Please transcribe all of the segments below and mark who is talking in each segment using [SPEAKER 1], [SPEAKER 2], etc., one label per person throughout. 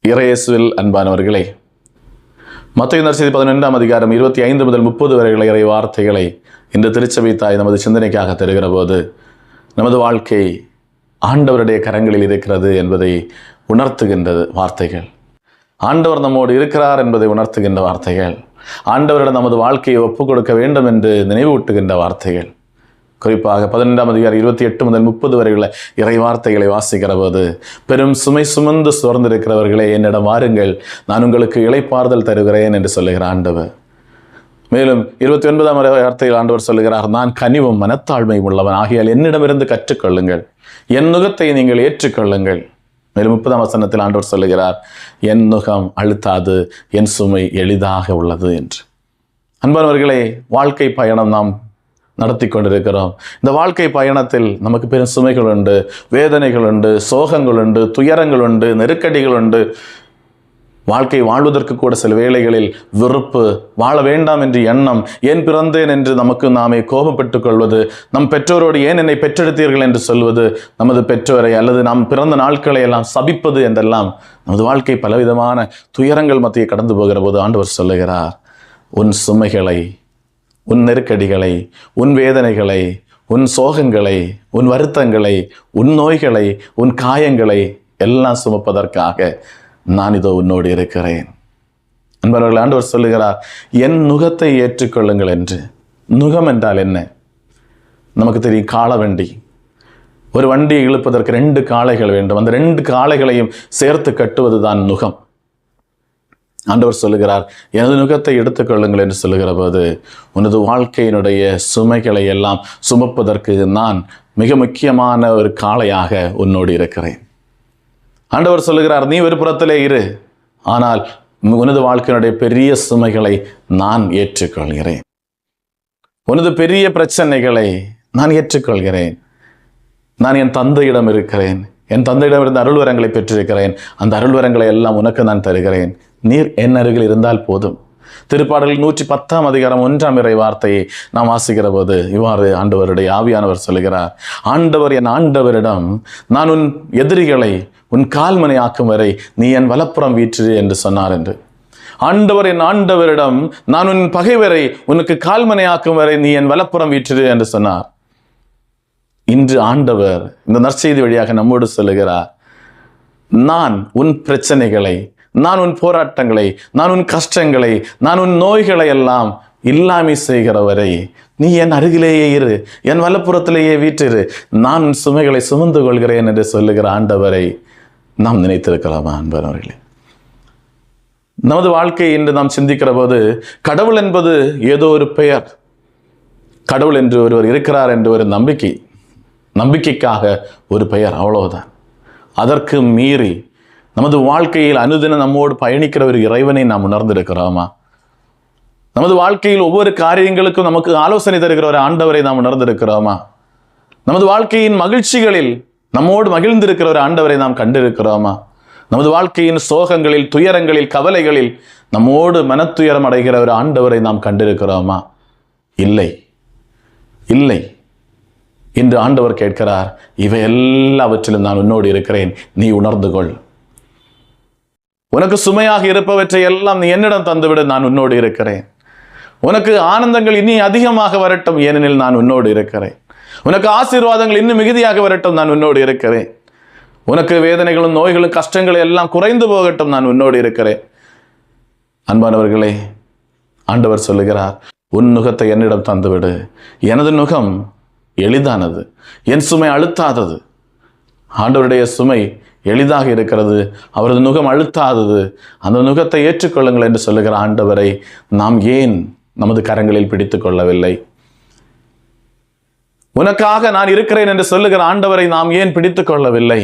[SPEAKER 1] இறையேசுவில் அன்பானவர்களே, மத்தேயு நற்செய்தி 11ஆம் அதிகாரம் 25 முதல் 30 வரை இறை வார்த்தைகளை இன்று திருச்சபை தாய் நமது சிந்தனைக்காக தருகிற போது, நமது வாழ்க்கை ஆண்டவருடைய கரங்களில் இருக்கிறது என்பதை உணர்த்துகின்றது வார்த்தைகள். ஆண்டவர் நம்மோடு இருக்கிறார் என்பதை உணர்த்துகின்ற வார்த்தைகள். ஆண்டவரிடம் நமது வாழ்க்கையை ஒப்புக் கொடுக்க வேண்டும் என்று நினைவூட்டுகின்ற வார்த்தைகள். குறிப்பாக 12ஆம் அதிகாரம் 28 முதல் 30 வரை உள்ள இறை வார்த்தைகளை வாசிக்கிற போது, பெரும் சுமை சுமந்து சோர்ந்திருக்கிறவர்களே என்னிடம் வாருங்கள், நான் உங்களுக்கு இளைப்பாறுதல் தருகிறேன் என்று சொல்லுகிற ஆண்டவர். மேலும் 29ஆம் வார்த்தையில் ஆண்டவர் சொல்லுகிறார், நான் கனிவும் மனத்தாழ்மையும் உள்ளவன், ஆகையால் என்னிடமிருந்து கற்றுக்கொள்ளுங்கள், என் நுகத்தை நீங்கள் ஏற்றுக்கொள்ளுங்கள். மேலும் 30ஆம் வசனத்தில் ஆண்டவர் சொல்லுகிறார், என் நுகம் அழுத்தாது, என் சுமை எளிதாக உள்ளது என்று. அன்பானவர்களே, வாழ்க்கை பயணம் நாம் நடத்தி கொண்டிருக்கிறோம். இந்த வாழ்க்கை பயணத்தில் நமக்கு பெரும் சுமைகள் உண்டு, வேதனைகள் உண்டு, சோகங்கள் உண்டு, துயரங்கள் உண்டு, நெருக்கடிகள் உண்டு. வாழ்க்கை வாழ்வதற்கு கூட சில வேளைகளில் வெறுப்பு, வாழ வேண்டாம் என்று எண்ணம், ஏன் பிறந்தேன் என்று நமக்கு நாமே கோபப்பட்டுக் கொள்வது, நம் பெற்றோரோடு ஏன் என்னை பெற்றெடுத்தீர்கள் என்று சொல்வது, நமது பெற்றோரை அல்லது நாம் பிறந்த நாட்களை எல்லாம் சபிப்பது என்றெல்லாம் நமது வாழ்க்கை பலவிதமான துயரங்கள் மத்திய கடந்து போகிற போது ஆண்டவர் சொல்லுகிறார், உன் சுமைகளை, உன் நெருக்கடிகளை, உன் வேதனைகளை, உன் சோகங்களை, உன் வருத்தங்களை, உன் நோய்களை, உன் காயங்களை எல்லாம் சுமப்பதற்காக நான் இதோ உன்னோடு இருக்கிறேன். அன்பர்கள், ஆண்டவர் சொல்லுகிறார், என் நுகத்தை ஏற்றுக்கொள்ளுங்கள் என்று. நுகம் என்றால் என்ன? நமக்கு தெரியும், காளவண்டி. ஒரு வண்டியை இழுப்பதற்கு 2 காளைகள் வேண்டும். அந்த 2 காளைகளையும் சேர்த்து கட்டுவது தான் நுகம். ஆண்டவர் சொல்லுகிறார், எனது நுகத்தை எடுத்துக்கொள்ளுங்கள் என்று சொல்லுகிற போது, உனது வாழ்க்கையினுடைய சுமைகளை எல்லாம் சுமப்பதற்கு நான் மிக முக்கியமான ஒரு காளையாக உன்னோடு இருக்கிறேன். ஆண்டவர் சொல்லுகிறார், நீ ஒரு புறத்திலே இரு, ஆனால் உனது வாழ்க்கையினுடைய பெரிய சுமைகளை நான் ஏற்றுக்கொள்கிறேன். உனது பெரிய பிரச்சனைகளை நான் ஏற்றுக்கொள்கிறேன். நான் என் தந்தையிடம் இருக்கிறேன். என் தந்தையிடமிருந்து அருள்வரங்களை பெற்றிருக்கிறேன். அந்த அருள்வரங்களை எல்லாம் உனக்கு நான் தருகிறேன். நீர் என் அருகில் இருந்தால் போதும். திருப்பாடலில் 110ஆம் அதிகாரம் 1ஆம் இறை வார்த்தையை நாம் வாசிக்கிற போது இவ்வாறு ஆண்டவருடைய ஆவியானவர் சொல்லுகிறார், ஆண்டவர் என் ஆண்டவரிடம், நான் உன் எதிரிகளை உன் கால்மனை ஆக்கும் வரை நீ என் வலப்புறம் வீற்றிரு என்று சொன்னார் என்று. ஆண்டவர் என் ஆண்டவரிடம், நான் உன் பகைவரை உனக்கு கால்மனை ஆக்கும் வரை நீ என் வலப்புறம் வீற்றிரு என்று சொன்னார். இன்று ஆண்டவர் இந்த நற்செய்தி வழியாக நம்மோடு சொல்லுகிறார், நான் உன் பிரச்சனைகளை, நான் உன் போராட்டங்களை, நான் உன் கஷ்டங்களை, நான் உன் நோய்களை எல்லாம் இல்லாமை செய்கிற வரை நீ என் அருகிலேயே இரு, என் வலப்புறத்திலேயே வீற்றிரு, நான் உன் சுமைகளை சுமந்து கொள்கிறேன் என்று சொல்லுகிற ஆண்டவரை நாம் நினைத்திருக்கிறோமா அன்பர்களே? நமது வாழ்க்கை இன்று நாம் சிந்திக்கிற போது, கடவுள் என்பது ஏதோ ஒரு பெயர். கடவுள் என்று ஒருவர் இருக்கிறார் என்று ஒரு நம்பிக்கைக்காக ஒரு பெயர், அவ்வளவுதான். அதற்கு மீறி நமது வாழ்க்கையில் அனுதினம் நம்மோடு பயணிக்கிற ஒரு இறைவனை நாம் உணர்ந்திருக்கிறோமா? நமது வாழ்க்கையில் ஒவ்வொரு காரியங்களுக்கும் நமக்கு ஆலோசனை தருகிற ஒரு ஆண்டவரை நாம் உணர்ந்திருக்கிறோமா? நமது வாழ்க்கையின் மகிழ்ச்சிகளில் நம்மோடு மகிழ்ந்திருக்கிற ஒரு ஆண்டவரை நாம் கண்டிருக்கிறோமா? நமது வாழ்க்கையின் சோகங்களில், துயரங்களில், கவலைகளில் நம்மோடு மனத்துயரம் அடைகிற ஒரு ஆண்டவரை நாம் கண்டிருக்கிறோமா? இல்லை, இல்லை. இன்று ஆண்டவர் கேட்கிறார், இவை எல்லாவற்றிலும் நான் உன்னோடு இருக்கிறேன், நீ உணர்ந்து கொள். உனக்கு சுமையாக இருப்பவற்றை எல்லாம் நீ என்னிடம் தந்துவிடு, நான் உன்னோடு இருக்கிறேன். உனக்கு ஆனந்தங்கள் இனி அதிகமாக வரட்டும், ஏனெனில் நான் உன்னோடு இருக்கிறேன். உனக்கு ஆசீர்வாதங்கள் இன்னும் மிகுதியாக வரட்டும், நான் உன்னோடு இருக்கிறேன். உனக்கு வேதனைகளும் நோய்களும் கஷ்டங்களும் எல்லாம் குறைந்து போகட்டும், நான் உன்னோடு இருக்கிறேன். அன்பானவர்களே, ஆண்டவர் சொல்லுகிறார், உன் நுகத்தை என்னிடம் தந்துவிடு. எனது நுகம் எளிதானது, என் சுமை அழுத்தாதது. ஆண்டவருடைய சுமை எளிதாக இருக்கிறது, அவரது நுகம் அழுத்தாதது. அந்த நுகத்தை ஏற்றுக்கொள்ளுங்கள் என்று சொல்லுகிற ஆண்டவரை நாம் ஏன் நமது கரங்களில் பிடித்துக் கொள்ளவில்லை? உனக்காக நான் இருக்கிறேன் என்று சொல்லுகிற ஆண்டவரை நாம் ஏன் பிடித்துக் கொள்ளவில்லை?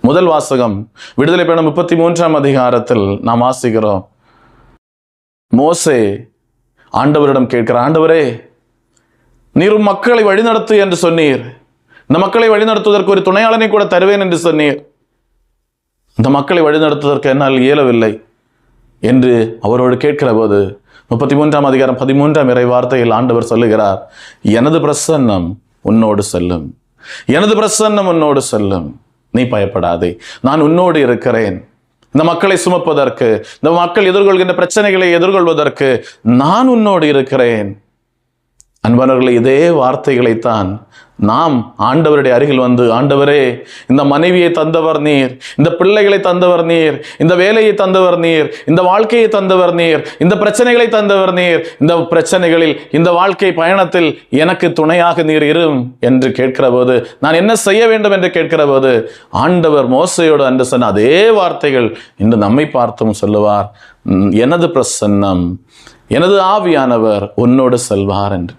[SPEAKER 1] முதல் வாசகம் விடுதலை பயணம் 33ஆம் அதிகாரத்தில் நாம் வாசிக்கிறோம். மோசே ஆண்டவரிடம் கேட்கிற, ஆண்டவரே, நீர் மக்களை வழிநடத்து என்று சொன்னீர். இந்த மக்களை வழிநடத்துவதற்கு ஒரு துணையாளனை கூட தருவேன் என்று சொன்னீர். இந்த மக்களை வழிநடத்துவதற்கு என்னால் இயலவில்லை என்று அவரோடு கேட்கிற போது 33ஆம் அதிகாரம் 13ஆம் இறை வார்த்தையில் ஆண்டவர் சொல்லுகிறார், எனது பிரசன்னம் உன்னோடு செல்லும், எனது பிரசன்னம் உன்னோடு செல்லும், நீ பயப்படாதே, நான் உன்னோடு இருக்கிறேன். இந்த மக்களை சுமப்பதற்கு, இந்த மக்கள் எதிர்கொள்கின்ற பிரச்சனைகளை எதிர்கொள்வதற்கு நான் உன்னோடு இருக்கிறேன். அன்பானவர்களே, இதே வார்த்தைகளைத்தான் நாம் ஆண்டவருடைய அருகில் வந்து, ஆண்டவரே, இந்த மனைவியை தந்தவர் நீர், இந்த பிள்ளைகளை தந்தவர் நீர், இந்த வேலையை தந்தவர் நீர், இந்த வாழ்க்கையை தந்தவர் நீர், இந்த பிரச்சனைகளை தந்தவர் நீர், இந்த பிரச்சனைகளில், இந்த வாழ்க்கை பயணத்தில் எனக்கு துணையாக நீர் இரும் என்று கேட்கிற போது, நான் என்ன செய்ய வேண்டும் என்று கேட்கிற போது, ஆண்டவர் மோசையோடு அன்று சொன்ன அதே வார்த்தைகள் இன்று நம்மை பார்த்தும் சொல்லுவார். எனது பிரசன்னம், எனது ஆவியானவர் உன்னோடு செல்வார் என்று.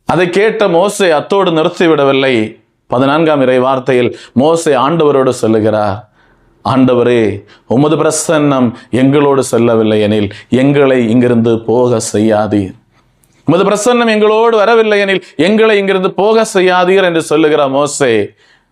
[SPEAKER 1] அதை கேட்ட மோசே அத்தோடு நிறுத்திவிடவில்லை. 14ஆம் இறை வார்த்தையில் மோசே ஆண்டவரோடு சொல்லுகிறார், ஆண்டவரே, உமது பிரசன்னம் எங்களோடு செல்லவில்லை எனில் எங்களை இங்கிருந்து போக செய்யாதீர். உமது பிரசன்னம் எங்களோடு வரவில்லை எனில் எங்களை இங்கிருந்து போக செய்யாதீர் என்று சொல்லுகிற மோசே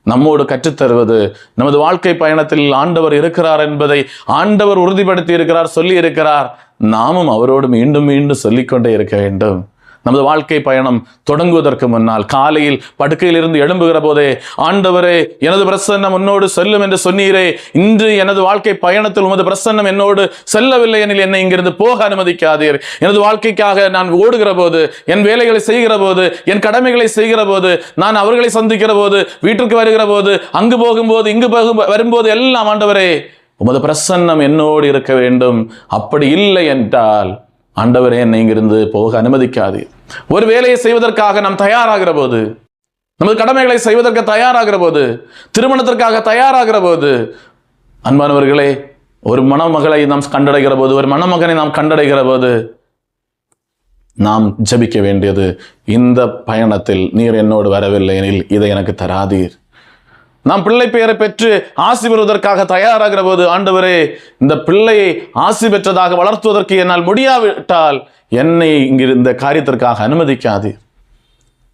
[SPEAKER 1] நம்மோடு கற்றுத்தருவது, நமது வாழ்க்கை பயணத்தில் ஆண்டவர் இருக்கிறார் என்பதை ஆண்டவர் உறுதிப்படுத்தி இருக்கிறார், சொல்லி இருக்கிறார். நாமும் அவரோடு மீண்டும் மீண்டும் சொல்லிக்கொண்டே இருக்க வேண்டும். நமது வாழ்க்கை பயணம் தொடங்குவதற்கு முன்னால் காலையில் படுக்கையில் இருந்து எழும்புகிற போதே, ஆண்டவரே, எனது பிரசன்னம் உன்னோடு செல்லும் என்று சொன்னீரே, இன்று எனது வாழ்க்கை பயணத்தில் உமது பிரசன்னம் என்னோடு செல்லவில்லை எனில் என்னை இங்கிருந்து போக அனுமதிக்காதீர். எனது வாழ்க்கைக்காக நான் ஓடுகிற போது, என் வேலைகளை செய்கிற போது, என் கடமைகளை செய்கிற போது, நான் அவர்களை சந்திக்கிற போது, வீட்டிற்கு வருகிற போது, அங்கு போகும்போது, இங்கு வரும்போது எல்லாம் ஆண்டவரே, உமது பிரசன்னம் என்னோடு இருக்க வேண்டும். அப்படி இல்லை என்றால் ஆண்டவரே, என்னை இங்கிருந்து போக அனுமதிக்காதீர். ஒரு வேலையை செய்வதற்காக நாம் தயாராகிற போது, நமது கடமைகளை செய்வதற்கு தயாராகிற போது, திருமணத்திற்காக தயாராகிற போது, அன்பானவர்களே, ஒரு மணமகளை நாம் கண்டடைகிற போது, ஒரு மணமகனை நாம் கண்டடைகிற போது நாம் ஜெபிக்க வேண்டியது, இந்த பயணத்தில் நீர் என்னோடு வரவில்லை எனில் இதை எனக்கு தராதீர். நாம் பிள்ளை பெயரை பெற்று ஆசி பெறுவதற்காக தயாராகிற போது, ஆண்டவரே, இந்த பிள்ளையை ஆசி பெற்றதாக வளர்த்துவதற்கு என்னால் முடியாவிட்டால் என்னை இங்கு இந்த காரியத்திற்காக அனுமதிக்காது.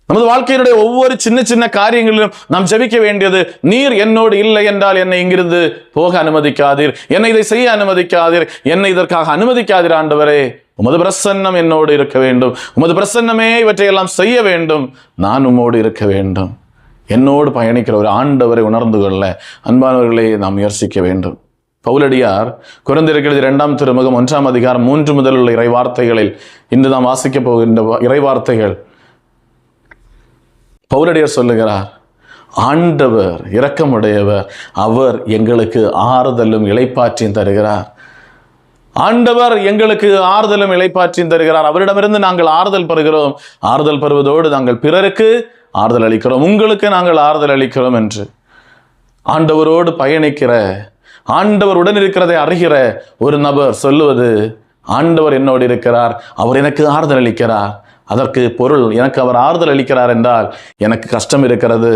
[SPEAKER 1] நமது வாழ்க்கையினுடைய ஒவ்வொரு சின்ன சின்ன காரியங்களிலும் நாம் ஜெபிக்க வேண்டியது, நீர் என்னோடு இல்லை என்றால் என்னை இங்கிருந்து போக அனுமதிக்காதீர், என்னை இதை செய்ய அனுமதிக்காதீர், என்னை இதற்காக அனுமதிக்காதீர். ஆண்டவரே, உமது பிரசன்னம் என்னோடு இருக்க வேண்டும், உமது பிரசன்னமே இவற்றையெல்லாம் செய்ய வேண்டும், நான் உம்மோடு இருக்க வேண்டும். என்னோடு பயணிக்கிற ஒரு ஆண்டவரை உணர்ந்து கொள்ள அன்பானவர்களை நாம் முயற்சிக்க வேண்டும். பவுலடியார் கொரிந்தியருக்கு 2ஆம் திருமுகம் 1ஆம் அதிகாரம் 3 முதல் உள்ள இறை வார்த்தைகளில் இன்று நாம் வாசிக்க போகின்ற இறை வார்த்தைகள், பவுலடியார் சொல்லுகிறார், ஆண்டவர் இரக்கமுடையவர், அவர் எங்களுக்கு ஆறுதலும் இளைப்பாற்றியும் தருகிறார். ஆண்டவர் எங்களுக்கு ஆறுதலும் இளைப்பாற்றியும் தருகிறார். அவரிடமிருந்து நாங்கள் ஆறுதல் பெறுகிறோம். ஆறுதல் பெறுவதோடு நாங்கள் பிறருக்கு ஆறுதல் அளிக்கிறோம், உங்களுக்கு நாங்கள் ஆறுதல் அளிக்கிறோம் என்று. ஆண்டவரோடு பயணிக்கிற, ஆண்டவர் உடன் இருக்கிறதை அறிகிற ஒரு நபர் சொல்லுவது, ஆண்டவர் என்னோடு இருக்கிறார், அவர் எனக்கு ஆறுதல் அளிக்கிறார். அதற்கு பொருள், எனக்கு அவர் ஆறுதல் அளிக்கிறார் என்றால் எனக்கு கஷ்டம் இருக்கிறது,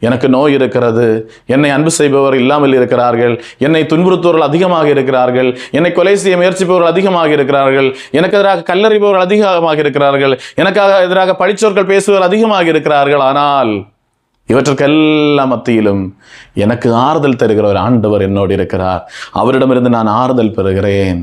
[SPEAKER 1] எனக்கு நோய் இருக்கிறது, என்னை அன்பு செய்பவர் இல்லாமல் இருக்கிறார்கள், என்னை துன்புறுத்துவர்கள் அதிகமாக இருக்கிறார்கள், என்னை கொலை செய்ய முயற்சிப்பவர்கள் அதிகமாக இருக்கிறார்கள், எனக்கு எதிராக கல்லறிபவர்கள் அதிகமாக இருக்கிறார்கள், எனக்காக எதிராக பழிச்சொற்கள் பேசுபவர்கள் அதிகமாக இருக்கிறார்கள். ஆனால் இவற்றுக்கெல்லாம் மத்தியிலும் எனக்கு ஆறுதல் தருகிற ஒரு ஆண்டவர் என்னோடு இருக்கிறார், அவரிடமிருந்து நான் ஆறுதல் பெறுகிறேன்.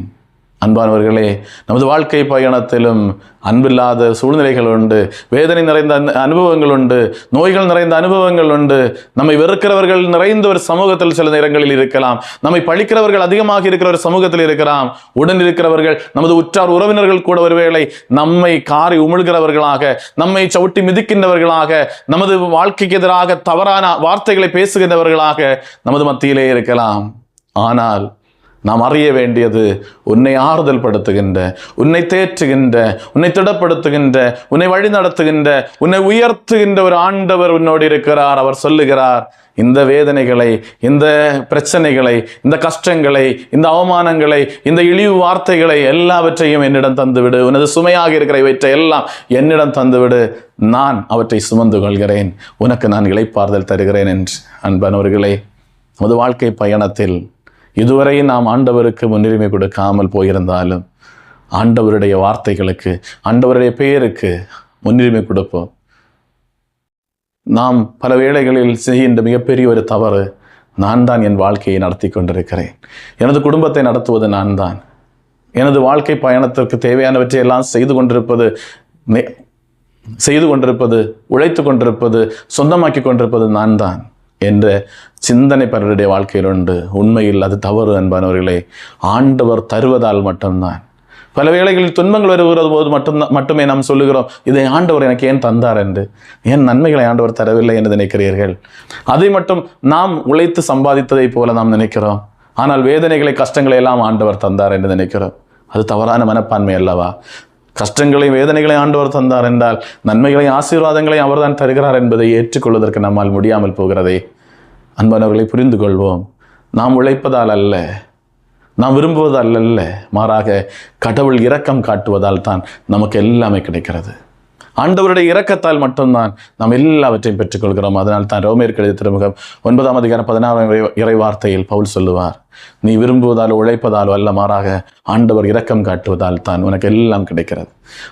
[SPEAKER 1] அன்பானவர்களே, நமது வாழ்க்கை பயணத்திலும் அன்பில்லாத சூழ்நிலைகள் உண்டு, வேதனை நிறைந்த அனுபவங்கள் உண்டு, நோய்கள் நிறைந்த அனுபவங்கள் உண்டு, நம்மை வெறுக்கிறவர்கள் நிறைந்த ஒரு சமூகத்தில் சில நேரங்களில் இருக்கலாம், நம்மை பழிக்கிறவர்கள் அதிகமாக இருக்கிற ஒரு சமூகத்தில் இருக்கலாம், உடன் இருக்கிறவர்கள் நமது உற்றார் உறவினர்கள் கூட ஒருவேளை நம்மை காரி உமிழ்கிறவர்களாக, நம்மை சவுட்டி மிதிக்கின்றவர்களாக, நமது வாழ்க்கைக்கு எதிராக தவறான வார்த்தைகளை பேசுகின்றவர்களாக நமது மத்தியிலே இருக்கலாம். ஆனால் நாம் அறிய வேண்டியது, உன்னை ஆறுதல் படுத்துகின்ற, உன்னை தேற்றுகின்ற, உன்னை திடப்படுத்துகின்ற, உன்னை வழி நடத்துகின்ற, உன்னை உயர்த்துகின்ற ஒரு ஆண்டவர் உன்னோடு இருக்கிறார். அவர் சொல்லுகிறார், இந்த வேதனைகளை, இந்த பிரச்சனைகளை, இந்த கஷ்டங்களை, இந்த அவமானங்களை, இந்த இழிவு வார்த்தைகளை எல்லாவற்றையும் என்னிடம் தந்துவிடு, உனது சுமையாக இருக்கிற இவற்றை எல்லாம் என்னிடம் தந்துவிடு, நான் அவற்றை சுமந்து கொள்கிறேன், உனக்கு நான் இளைப்பாறுதல் தருகிறேன் என்று. அன்பானவர்களே, நமது வாழ்க்கை பயணத்தில் இதுவரை நாம் ஆண்டவருக்கு முன்னுரிமை கொடுக்காமல் போயிருந்தாலும் ஆண்டவருடைய வார்த்தைகளுக்கு, ஆண்டவருடைய பெயருக்கு முன்னுரிமை கொடுப்போம். நாம் பல வேளைகளில் செய்கின்ற மிகப்பெரிய ஒரு தவறு, நான் தான் என் வாழ்க்கையை நடத்தி கொண்டிருக்கிறேன், எனது குடும்பத்தை நடத்துவது நான் தான், எனது வாழ்க்கை பயணத்திற்கு தேவையானவற்றை எல்லாம் செய்து கொண்டிருப்பது, உழைத்து கொண்டிருப்பது, சொந்தமாக்கி கொண்டிருப்பது நான் தான். என்ற சிந்தனை பலருடைய வாழ்க்கையில் உண்டு. உண்மையில் அது தவறு அன்பானவர்களே. ஆண்டவர் தருவதால் மட்டும்தான். பல வேளைகளில் துன்பங்கள் வருகிறது போது மட்டுமே நாம் சொல்லுகிறோம், இதை ஆண்டவர் எனக்கு ஏன் தந்தார் என்று. ஏன் நன்மைகளை ஆண்டவர் தரவில்லை என்று நினைக்கிறீர்கள்? அதை மட்டும் நாம் உழைத்து சம்பாதித்ததை போல நாம் நினைக்கிறோம். ஆனால் வேதனைகளை, கஷ்டங்களை எல்லாம் ஆண்டவர் தந்தார் என்று நினைக்கிறோம். அது தவறான மனப்பான்மை அல்லவா? கஷ்டங்களை, வேதனைகளை ஆண்டவர் தந்தார் என்றால் நன்மைகளை, ஆசீர்வாதங்களை அவர்தான் தருகிறார் என்பதை ஏற்றுக்கொள்வதற்கு நம்மால் முடியாமல் போகிறதே. அன்பானவர்களை புரிந்து கொள்வோம். நாம் உழைப்பதால் அல்ல, நாம் விரும்புவதால் அல்ல, மாறாக கடவுள் இரக்கம் காட்டுவதால் தான் நமக்கு எல்லாமே கிடைக்கிறது. ஆண்டவருடைய இரக்கத்தால் மட்டும்தான் நாம் எல்லாவற்றையும் பெற்றுக்கொள்கிறோம். அதனால் தான் ரோமேயருக்கு எழுதிய திருமுகம் 9ஆம் அதிகாரம் 16ஆம் இறை வார்த்தையில் பவுல் சொல்லுவார், நீ விரும்புவதாலோ உழைப்பதாலோ அல்ல, மாறாக ஆண்டவர் இரக்கம் காட்டுவதால் தான் உனக்கு எல்லாம் கிடைக்கிறது.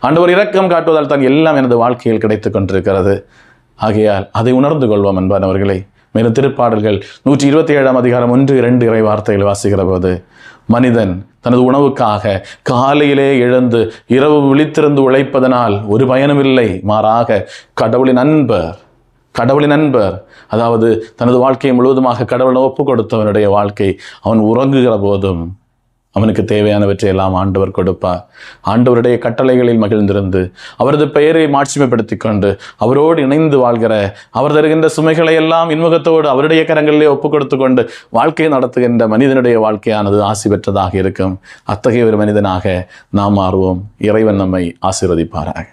[SPEAKER 1] ஆண்டவர் இரக்கம் காட்டுவதால் தான் எல்லாம் எனது வாழ்க்கையில் கிடைத்து கொண்டிருக்கிறது. ஆகையால் அதை உணர்ந்து கொள்வோம் அன்பானவர்களே. மேலும் திருப்பாடல்கள் 127ஆம் அதிகாரம் 1-2 இறை வார்த்தைகள் வாசிக்கிற போது, மனிதன் தனது உணவுக்காக காலையிலே எழுந்து இரவு விழித்திருந்து உழைப்பதனால் ஒரு பயனுமில்லை, மாறாக கடவுளின் அன்பர், அதாவது தனது வாழ்க்கையை முழுவதுமாக கடவுளை ஒப்பு கொடுத்தவனுடைய வாழ்க்கை, அவன் உறங்குகிற போதும் அவனுக்கு தேவையானவற்றை எல்லாம் ஆண்டவர் கொடுப்பார். ஆண்டவருடைய கட்டளைகளில் மகிழ்ந்திருந்து அவரது பெயரை மாட்சிமைப்படுத்தி கொண்டு அவரோடு இணைந்து வாழ்கிற, அவர் தருகின்ற சுமைகளை எல்லாம் இன்முகத்தோடு அவருடைய கரங்களிலே ஒப்பு கொடுத்து கொண்டு வாழ்க்கையை நடத்துகின்ற மனிதனுடைய வாழ்க்கையானது ஆசி பெற்றதாக இருக்கும். அத்தகைய ஒரு மனிதனாக நாம் மாறுவோம். இறைவன் நம்மை ஆசீர்வதிப்பாராக.